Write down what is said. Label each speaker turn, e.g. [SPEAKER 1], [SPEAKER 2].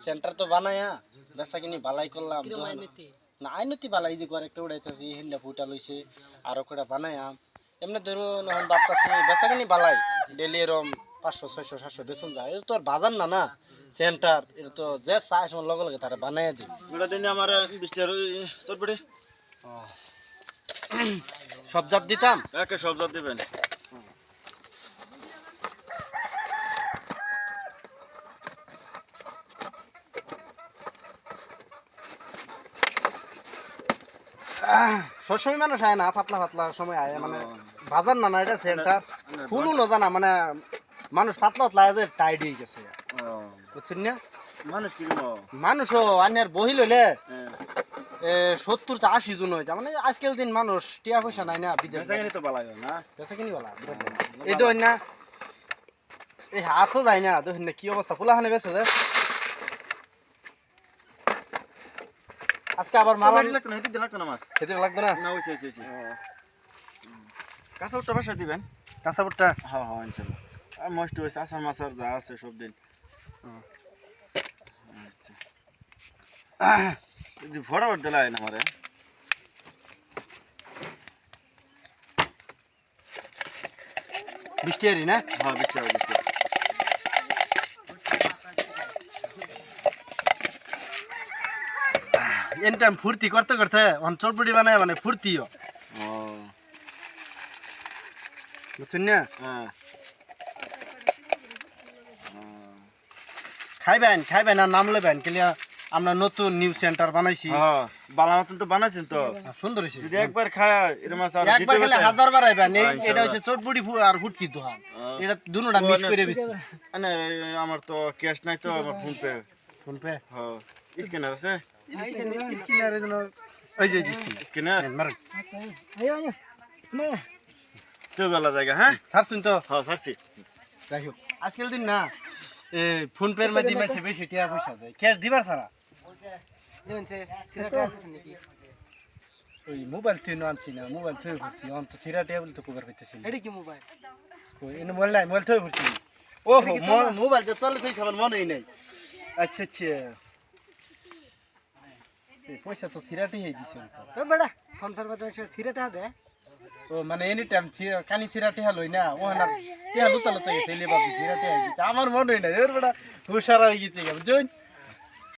[SPEAKER 1] Centre তো বানায়া বেচা কিনি বালাই করলাম না আইনতি বালাই যে ঘরে একটা উড়াইতেছি হিন্ডা ফুটা লইছে আরো কটা বানায়াম এমনি ধরুন এখন ভাবতেছি বেচা কিনি বালাই ডেলি এরম 500 600 700 বেতন যায় এটা তো আর বাজার না না সেন্টার এটা তো যে চায় সময় লগে লগে তারা বানাইয়া দিই
[SPEAKER 2] ওটা দিনে আমার 20 টাকা চটপটি
[SPEAKER 1] সব জাত দিতাম
[SPEAKER 2] একে সব জাত দিবেন
[SPEAKER 1] সবসময় মানুষ আয় না পাতলা পাতলা সময় আয় মানে বাজার না না এটা সেন্টার ফুলও না জানা মানে মানুষ পাতলা পাতলা যে টাইড হয়ে গেছে বুঝছেন না
[SPEAKER 2] মানুষ কি
[SPEAKER 1] মানুষও আন্যার বহি লইলে 70-80 জন হয়ে যায় মানে আজকাল দিন মানুষ টিয়া পয়সা নাই না বিদেশ
[SPEAKER 2] তো বালাই না
[SPEAKER 1] বেচা কিনি বলা এই তো না এই হাতও যায় না দেখুন না কি অবস্থা ফুলাখানে বেছে যে আজকে আবার মালা
[SPEAKER 2] লাগতো না হেঁটে লাগতো না মাছ
[SPEAKER 1] খেতে লাগবে না
[SPEAKER 2] না হয়েছে কাঁচা উঠটা বাসা দিবেন
[SPEAKER 1] কাঁচা বুটটা
[SPEAKER 2] হ্যাঁ হ্যাঁ ইনশাল্লাহ আর মস্ত হয়েছে আসার মাছার যা আছে সব দিন আচ্ছা ফটাফট দিলাই না আমারে
[SPEAKER 1] বৃষ্টি আরি না
[SPEAKER 2] হ্যাঁ 20 টাকা 20 টাকা
[SPEAKER 1] এন টাইম ফুর্তি করতে করতে চটপটি বানায় মানে ফুর্তিও
[SPEAKER 2] ও
[SPEAKER 1] বুঝছেন না
[SPEAKER 2] হ্যাঁ
[SPEAKER 1] খাইবেন আর নাম লেবেন কেলিয়া আমরা নতুন নিউ সেন্টার বানাইছি
[SPEAKER 2] হ্যাঁ বালা মতন তো বানাইছেন তো
[SPEAKER 1] সুন্দর হয়েছে
[SPEAKER 2] যদি একবার খায় এর মাছ আর
[SPEAKER 1] একবার খেলে 1000 বার আইবেন
[SPEAKER 2] ইনশাআল্লাহ।
[SPEAKER 1] এটা হচ্ছে চটপটি আর ফুটকি দোকান এটা দুটোটা মিক্স করে বেশি
[SPEAKER 2] না আমার তো ক্যাশ নাই তো আমার
[SPEAKER 1] ফোন পে
[SPEAKER 2] হ্যাঁ স্ক্যানার আছে
[SPEAKER 1] স্ক্যানার এর জন্য ওই যে
[SPEAKER 2] স্ক্যানার
[SPEAKER 1] মারেন
[SPEAKER 2] তো ভালো জায়গা হ্যাঁ
[SPEAKER 1] ছাড়ছুন তো
[SPEAKER 2] হ্যাঁ ছাড়ছি
[SPEAKER 1] যাই হোক আজকাল দিন না ফোন পের মাধ্যমে বেশি টাকা পয়সা দেয় ক্যাশ দিবার ছাড়া ওই মোবাইল তুই আনছি না মোবাইল তুই করছি অন্ত সিরা টেবিল তো কভার পেতেছি
[SPEAKER 3] এটা কি মোবাইল
[SPEAKER 1] কই এনে মোবাইল নাই মোবাইল তুই করছি ওহো মোবাইল তো তলে তুই খাবার মনেই নাই আচ্ছা আচ্ছা এই পয়সা তো সিরাটি হয়ে দিছে
[SPEAKER 3] ও বেটা ফোন ফের বাদ সিরাটা দে
[SPEAKER 1] ও মানে এনি টাইম কানি সিরাটি হলই না ও না টিয়া লুতা লুতা গেছে লেবা সিরাটি হয়ে দিছে আমার মনেই নাই এর বড় হুশার হয়ে গেছে বুঝছেন